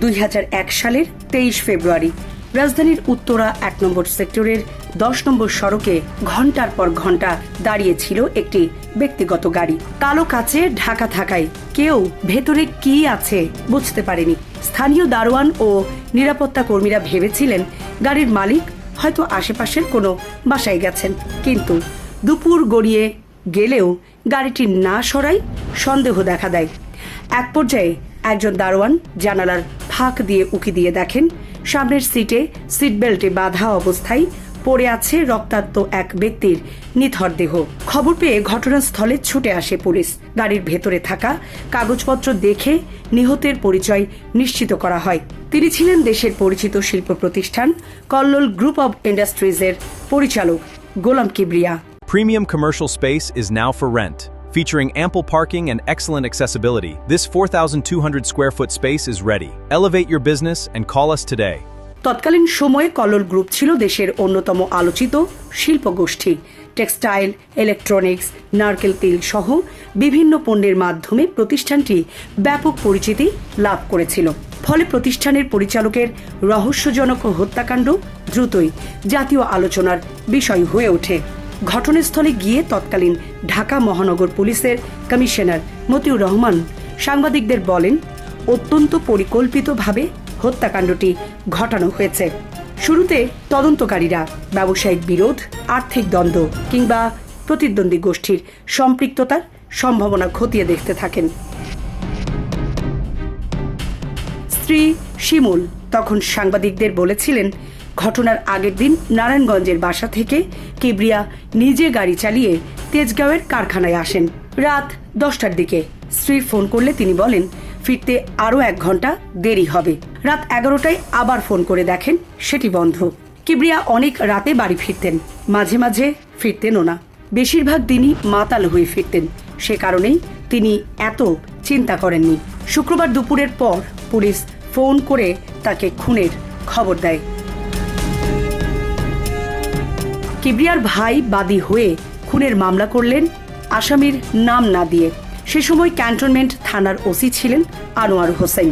2001 সালের 23 ফেব্রুয়ারি রাজধানীর উত্তরা 1 নম্বর সেক্টরের 10 নম্বর সড়কে ঘণ্টার পর ঘণ্টা দাঁড়িয়েছিল একটি ব্যক্তিগত গাড়ি। কালো কাচে ঢাকা থাকায় কেউ ভেতরে কি আছে বুঝতে পারেনি। স্থানীয় দারোয়ান ও নিরাপত্তা কর্মীরা ভেবেছিলেন গাড়ির মালিক হয়তো আশেপাশের কোনো বাসায় গেছেন, কিন্তু দুপুর গড়িয়ে গেলেও গাড়িটি না সরাই সন্দেহ দেখা দেয়। এক পর্যায়ে একজন দারোয়ান জানালার ফাঁক দিয়ে উঁকি দিয়ে দেখেন সামনের সিটে সিট বেল্টে বাঁধা অবস্থায় পড়ে আছে রক্তাক্ত এক ব্যক্তির নিথর দেহ। খবর পেয়ে ঘটনাস্থলে ছুটে আসে পুলিশ। গাড়ির ভেতরে থাকা কাগজপত্র দেখে নিহতের পরিচয় নিশ্চিত করা হয়। তিনি ছিলেন দেশের পরিচিত শিল্প প্রতিষ্ঠান কল্লোল গ্রুপ অব ইন্ডাস্ট্রিজের পরিচালক গোলাম Kibria. Premium commercial space is now for rent. Featuring ample parking and excellent accessibility, this 4,200 square foot space is ready. Elevate your business and call us today. তৎকালীন সময়ে কল্লোল গ্রুপ ছিল দেশের অন্যতম আলোচিত শিল্প গোষ্ঠী। টেক্সটাইল, ইলেকট্রনিক্স, নারকেল তেল সহ বিভিন্ন পণ্যের মাধ্যমে প্রতিষ্ঠানটি ব্যাপক পরিচিতি লাভ করেছিল। ফলে প্রতিষ্ঠানের পরিচালকের রহস্যজনক হত্যাকাণ্ড দ্রুতই জাতীয় আলোচনার বিষয় হয়ে ওঠে। ঘটনাস্থলে গিয়ে তৎকালীন ঢাকা মহানগর পুলিশের কমিশনার মতিউর রহমান সাংবাদিকদের বলেন, অত্যন্ত পরিকল্পিতভাবে হত্যাকাণ্ডটি ঘটানো হয়েছে। শুরুতে তদন্তকারীরা ব্যবসায়িক বিরোধ, আর্থিক দ্বন্দ্ব কিংবা প্রতিদ্বন্দ্বী গোষ্ঠীর সম্পৃক্ততার সম্ভাবনা খতিয়ে দেখতে থাকেন। স্ত্রী শিমুল তখন সাংবাদিকদের বলেছিলেন, ঘটনার আগের দিন নারায়ণগঞ্জের বাসা থেকে কিবরিয়া নিজে গাড়ি চালিয়ে তেজগাঁওয়ের কারখানায় আসেন। রাত 10টার দিকে স্ত্রী ফোন করলে তিনি বলেন ফিরতে আরও 1 ঘন্টা দেরি হবে। রাত 11টায় আবার ফোন করে দেখেন সেটি বন্ধ। কিবরিয়া অনেক রাতে বাড়ি ফিরতেন, মাঝে মাঝে ফিরতেনও না। বেশিরভাগ দিনই মাতাল হয়ে ফিরতেন, সে কারণেই তিনি এত চিন্তা করেননি। শুক্রবার দুপুরের পর পুলিশ ফোন করে তাকে খুনের খবর দেয়। কিবরিয়ার ভাই বাদী হয়ে খুনের মামলা করলেন আসামির নাম না দিয়ে। সে সময় ক্যান্টনমেন্ট থানার ওসি ছিলেন আনোয়ার হোসেন।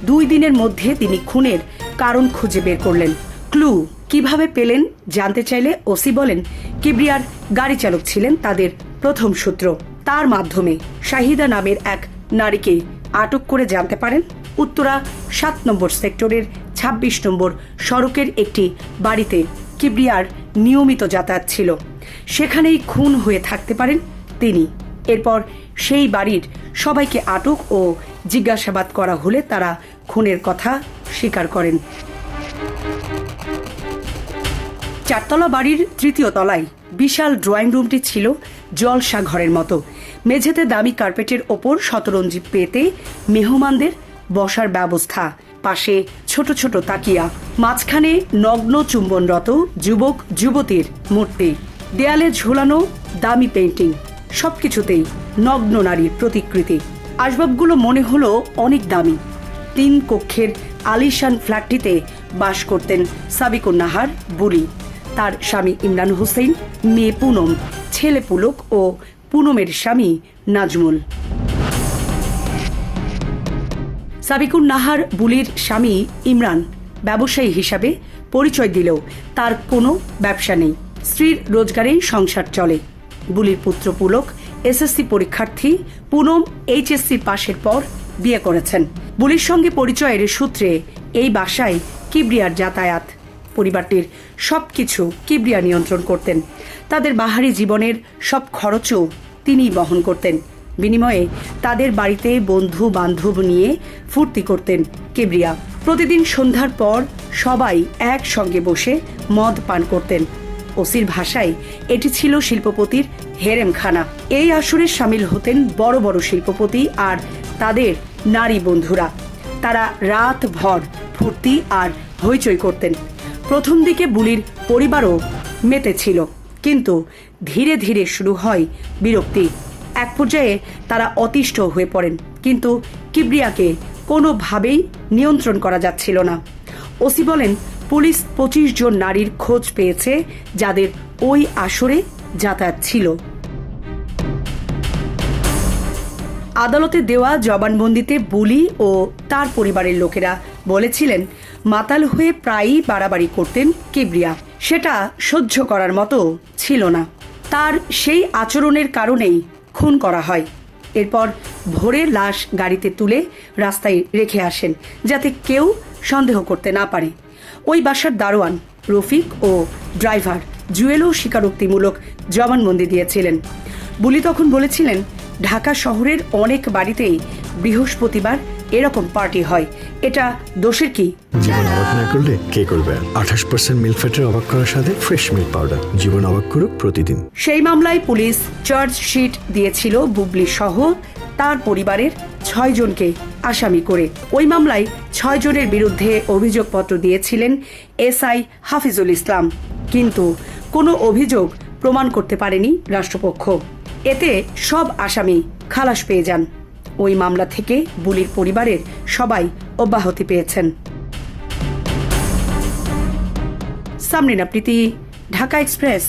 2 দিনের মধ্যে তিনি খুনের কারণ খুঁজে বের করলেন। ক্লু কিভাবে পেলেন জানতে চাইলে ওসি বলেন, কিবরিয়ার গাড়ি চালক ছিলেন তাদের প্রথম সূত্র। তার মাধ্যমে শাহিদা নামের এক নারীকে আটক করে জানতে পারেন উত্তরা 7 নম্বর সেক্টরের 26 নম্বর সড়কের একটি বাড়িতে কিবরিয়ার নিয়মিত যাতায়াত ছিল। সেখানেই খুন হয়ে থাকতে পারেন তিনি। এরপর সেই বাড়ির সবাইকে আটক ও জিজ্ঞাসাবাদ করা হলে তারা খুনের কথা স্বীকার করেন। 4তলা বাড়ির 3য় তলায় বিশাল ড্রয়িং রুমটি ছিল জলসা ঘরের মতো। মেঝেতে দামি কার্পেটের ওপর শতরঞ্জি পেতে মেহমানদের বসার ব্যবস্থা, পাশে ছোট ছোট তাকিয়া, মাঝখানে নগ্ন চুম্বনরত যুবক যুবতীর মূর্তি, দেয়ালে ঝোলানো দামি পেইন্টিং, সবকিছুতেই নগ্ন নারীর প্রতিকৃতি। আসবাবগুলো মনে হলো অনেক দামি। 3 কক্ষের আলিশান ফ্ল্যাটটিতে বাস করতেন সাবিকুন নাহার বুলি, তার স্বামী ইমরান হোসেন, মেয়ে পুনম, ছেলে পুলক ও পুনমের স্বামী নাজমুল। সাবিকুন নাহার বুলির স্বামী ইমরান ব্যবসায়ী হিসাবে পরিচয় দিলেও তার কোনো ব্যবসা নেই। স্ত্রীর রোজগারেই সংসার চলে। বুলির পুত্র পুলক এসএসসি পরীক্ষার্থী, পুনম এইচএসসি পাশের পর বিয়ে করেছেন। বুলির সঙ্গে পরিচয়ের সূত্রে এই বাসায় কিবরিয়ার যাতায়াত। পরিবারটির সবকিছু কিবরিয়া নিয়ন্ত্রণ করতেন। তাদের বাহারি জীবনের সব খরচও তিনিই বহন করতেন। বিনিময়ে তাদের বাড়িতে বন্ধু বান্ধব নিয়ে ফুর্তি করতেন কিবরিয়া। প্রতিদিন সন্ধ্যার পর সবাই একসঙ্গে বসে মদ পান করতেন। ওসির ভাষায় এটি ছিল শিল্পপতির হেরেমখানা। এই আসরে সামিল হতেন বড় বড় শিল্পপতি আর তাদের নারী বন্ধুরা। তারা রাত ভর ফুর্তি আর হইচই করতেন। প্রথম দিকে বুলির পরিবারও মেতে ছিল, কিন্তু ধীরে ধীরে শুরু হয় বিরক্তি। এক পর্যায়ে তারা অতিষ্ঠ হয়ে পড়েন, কিন্তু কিবরিয়াকে কোনোভাবেই নিয়ন্ত্রণ করা যাচ্ছিল না। ওসি বলেন, পুলিশ 25 জন নারীর খোঁজ পেয়েছে যাদের ওই আসরে যাতায়াত ছিল। আদালতে দেওয়া জবানবন্দিতে বুলি ও তার পরিবারের লোকেরা বলেছিলেন মাতাল হয়ে প্রায়ই বাড়াবাড়ি করতেন কিবরিয়া। সেটা সহ্য করার মতো ছিল না। তার সেই আচরণের কারণেই খুন করা হয়। এরপর ভোরে লাশ গাড়িতে তুলে রাস্তায় রেখে আসেন, যাতে কেউ সন্দেহ করতে না পারে। ওই বাসার দারোয়ান রফিক ও ড্রাইভার জুয়েলও স্বীকারোক্তিমূলক জবানবন্দি দিয়েছিলেন। বুলি তখন বলেছিলেন, ঢাকা শহরের অনেক বাড়িতেই বৃহস্পতিবার এরকম পার্টি হয়, এটা দোষের কি? জীবন অবাক না করলে কে করবে? 28% মিল্ক ফ্যাটের অবাক করার সাথে ফ্রেশ মিল্ক পাউডার। জীবন অবাক করুক প্রতিদিন। সেই মামলায় পুলিশ চার্জশিট দিয়েছিল বুবলি সহ তার পরিবারের 6 জনকে আসামি করে। ওই মামলায় 6 জনের বিরুদ্ধে অভিযোগপত্র দিয়েছিলেন এসআই হাফিজুল ইসলাম, কিন্তু কোনো অভিযোগ প্রমাণ করতে পারেনি রাষ্ট্রপক্ষ। এতে সব আসামি খালাস পেয়ে যান। ওই মামলা থেকে বুলির পরিবারের সবাই অব্যাহতি পেয়েছেন। সামরিনা প্রীতি, ঢাকা এক্সপ্রেস।